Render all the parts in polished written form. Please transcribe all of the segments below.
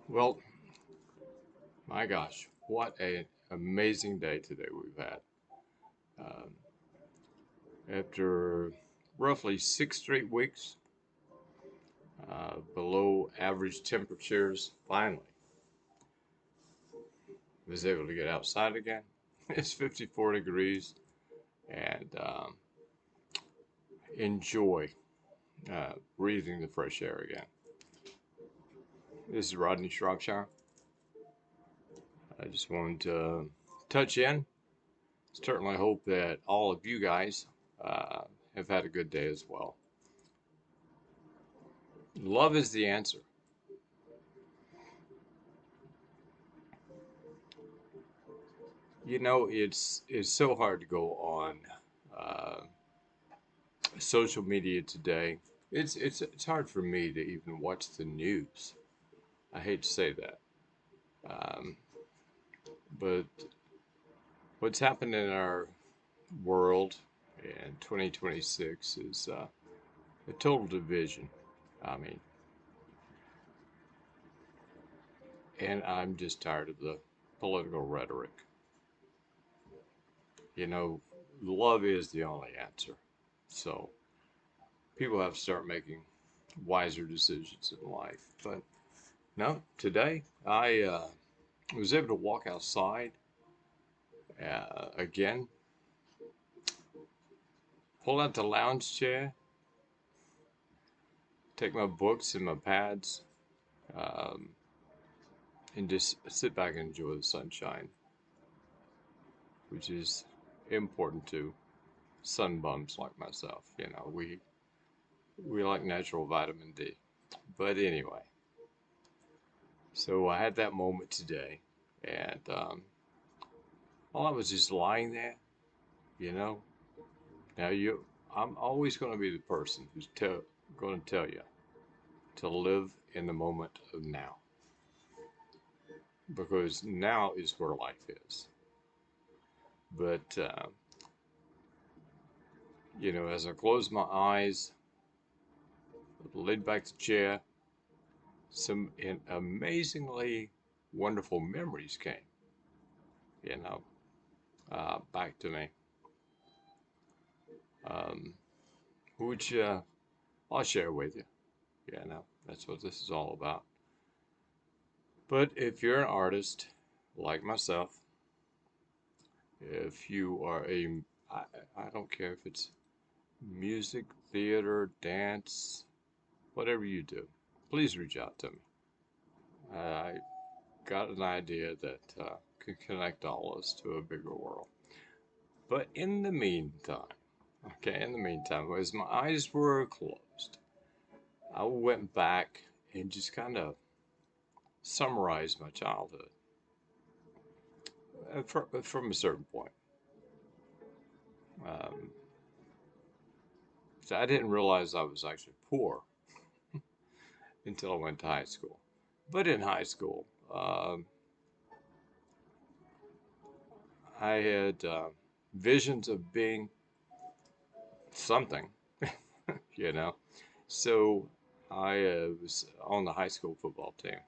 Well, my gosh, what an amazing day today we've had. Um, After roughly 6 straight weeks below average temperatures, finally was able to get outside again. It's 54 degrees and enjoy breathing the fresh air again. This is Rodney Shropshire. I just wanted to touch in. Certainly hope that all of you guys uh, have had a good day as well. Love is the answer. It's so hard to go on uh, social media today. It's hard for me to even watch the news. I hate to say that, um, but what's happened in our world in 2026 is a total division. I mean, and I'm just tired of the political rhetoric. You know, love is the only answer. So people have to start making wiser decisions in life. But no, today I was able to walk outside again, pull out the lounge chair, take my books and my pads, um, and just sit back and enjoy the sunshine, which is important to sun bums like myself. We like natural vitamin D. But anyway, so I had that moment today, and while I was just lying there, you know, now I'm always going to be the person who's going to tell you to live in the moment of now, because now is where life is. But as I closed my eyes, laid back the chair, some amazingly wonderful memories came, you know, back to me, um, which I'll share with you. That's what this is all about. But if you're an artist like myself, if you are I, I don't care if it's music, theater, dance, whatever you do, please reach out to me. I got an idea that could connect all of us to a bigger world. But in the meantime, as my eyes were closed, I went back and just kind of summarized my childhood from a certain point. Um, so I didn't realize I was actually poor until I went to high school. But in high school, I had visions of being something, you know. So I was on the high school football team,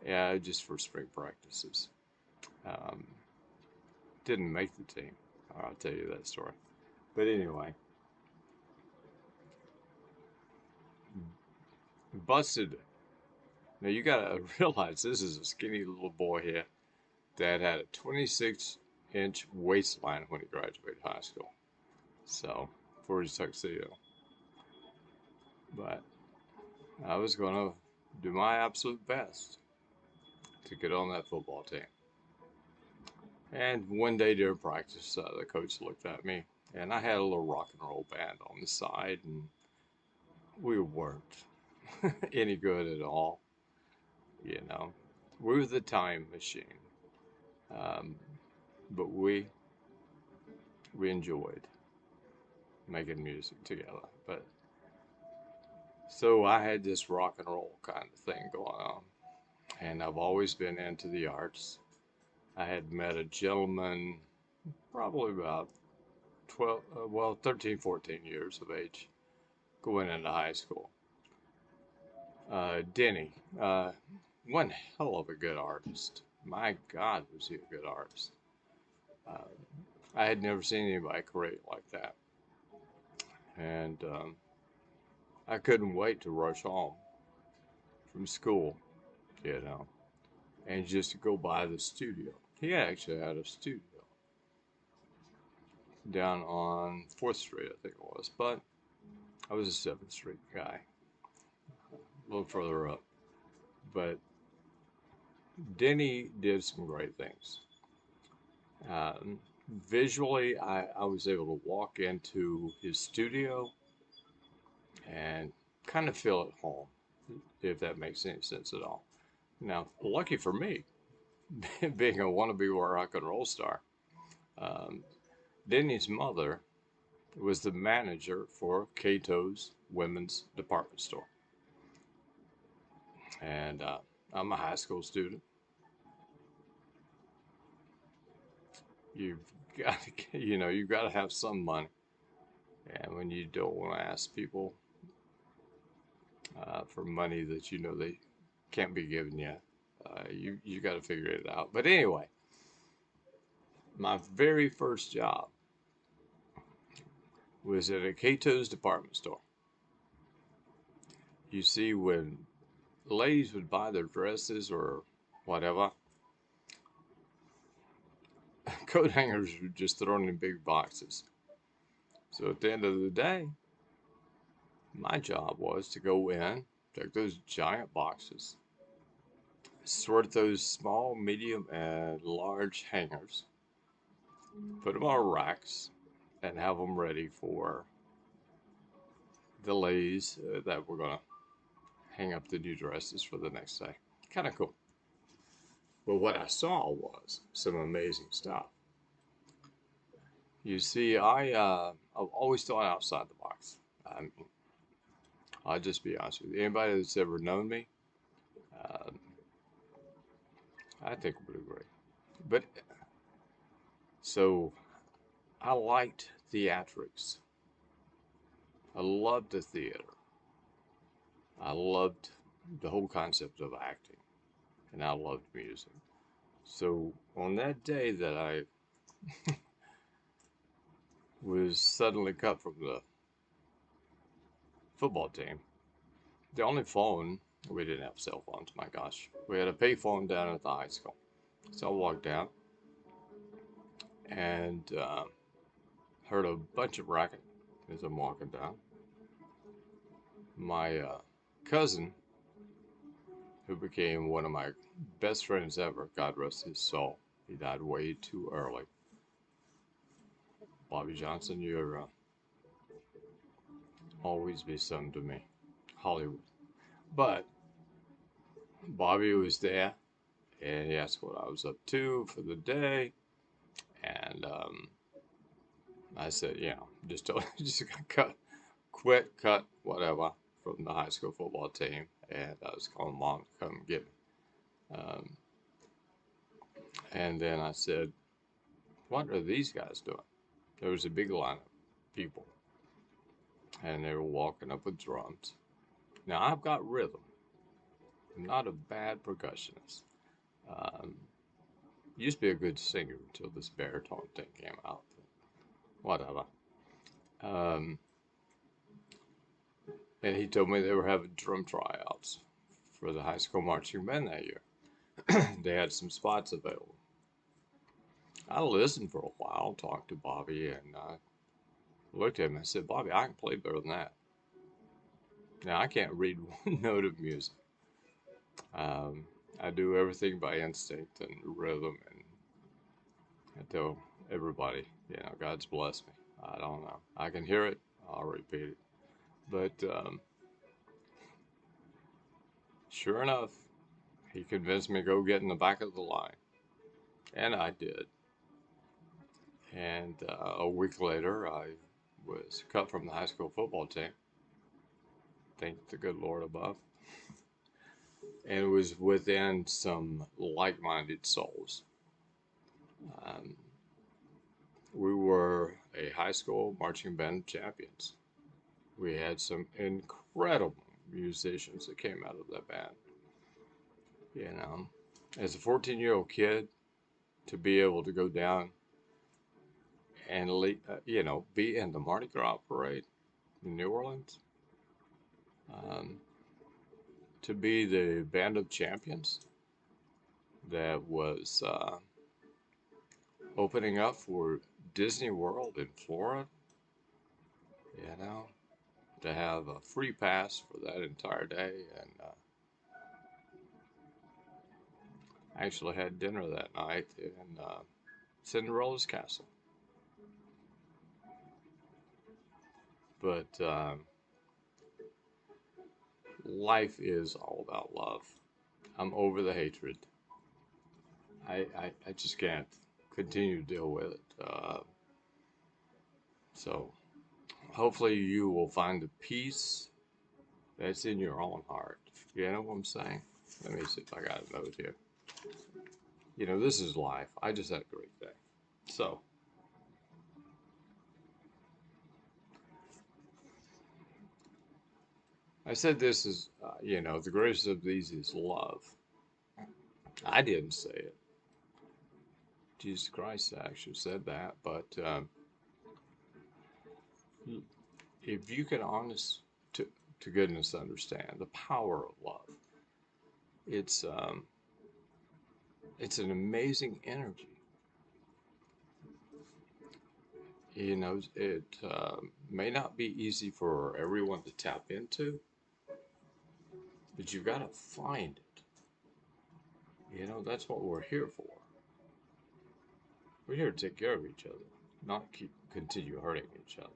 yeah, just for spring practices. Um, didn't make the team. I'll tell you that story. But anyway, busted. Now you gotta realize this is a skinny little boy here that had a 26-inch waistline when he graduated high school. So for his tuxedo, but I was gonna do my absolute best to get on that football team. And one day during practice, the coach looked at me, and I had a little rock and roll band on the side, and we weren't any good at all. You know, we were the time machine, um, but we enjoyed making music together. But so I had this rock and roll kind of thing going on, and I've always been into the arts. I had met a gentleman probably about 12, 13, 14 years of age going into high school. Denny. one hell of a good artist. My God, was he a good artist. Uh, I had never seen anybody create like that. And I couldn't wait to rush home from school, you know, and just to go by the studio. He actually had a studio down on 4th Street, I think it was, but I was a 7th Street guy, a little further up. But Denny did some great things. Um, Visually, I was able to walk into his studio and kind of feel at home, if that makes any sense at all. Now, lucky for me, being a wannabe rock and roll star, um, Denny's mother was the manager for Cato's women's department store. And I'm a high school student. You've got to, you've got to have some money. And when you don't want to ask people for money that you know they can't be given yet, you got to figure it out. But anyway, my very first job was at a Cato's department store. You see, when ladies would buy their dresses or whatever, coat hangers were just thrown in big boxes. So at the end of the day, my job was to go in, take those giant boxes, sort those small, medium, and large hangers, put them on racks, and have them ready for the ladies that were going to hang up the new dresses for the next day. Kind of cool. But what I saw was some amazing stuff. You see, I've always thought outside the box. I mean, I'll just be honest with you. Anybody that's ever known me, uh, I think we're great. But so I liked theatrics. I loved the theater. I loved the whole concept of acting, and I loved music. So on that day that I was suddenly cut from the football team, the only phone, we didn't have cell phones, my gosh. We had a pay phone down at the high school. So I walked down and heard a bunch of racket as I'm walking down. My cousin, who became one of my best friends ever, God rest his soul, he died way too early. Bobby Johnson, you're always be something to me. Hollywood. But Bobby was there and he asked what I was up to for the day. And I said, just just got cut, quit, cut, whatever from the high school football team. And I was calling mom to come get me. And then I said, what are these guys doing? There was a big line of people and they were walking up with drums. Now I've got rhythm. I'm not a bad percussionist. Um, Used to be a good singer until this baritone thing came out. Whatever. Um, and he told me they were having drum tryouts for the high school marching band that year. They had some spots available. I listened for a while, talked to Bobby, and looked at him and said, Bobby, I can play better than that. Now, I can't read one note of music. Um, I do everything by instinct and rhythm, and I tell everybody, God's blessed me. I don't know. I can hear it, I'll repeat it. But sure enough, he convinced me to go get in the back of the line. And I did. And a week later, I was cut from the high school football team. Thank the good Lord above. And it was within some like minded souls. Um, we were a high school marching band champions. We had some incredible musicians that came out of that band. You know, as a 14-year-old kid, to be able to go down and be in the Mardi Gras parade in New Orleans, um, to be the band of champions that was opening up for Disney World in Florida, you know, to have a free pass for that entire day, and actually had dinner that night in Cinderella's castle. But life is all about love. I'm over the hatred. I just can't continue to deal with it. So hopefully you will find the peace that's in your own heart. You know what I'm saying? Let me see if I got a note here. You know, this is life. I just had a great day. So, I said this is, the greatest of these is love. I didn't say it. Jesus Christ actually said that. But if you can to goodness understand the power of love, it's um, it's an amazing energy. You know, it may not be easy for everyone to tap into, but you've got to find it. You know, that's what we're here for. We're here to take care of each other, not continue hurting each other,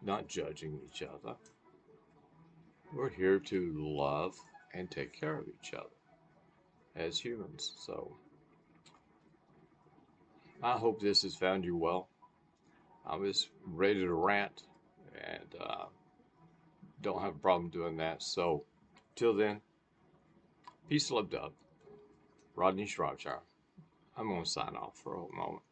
not judging each other. We're here to love and take care of each other as humans. So I hope this has found you well. I was ready to rant and don't have a problem doing that. So till then, peace, love, dub. Rodney Shropshire. I'm going to sign off for a moment.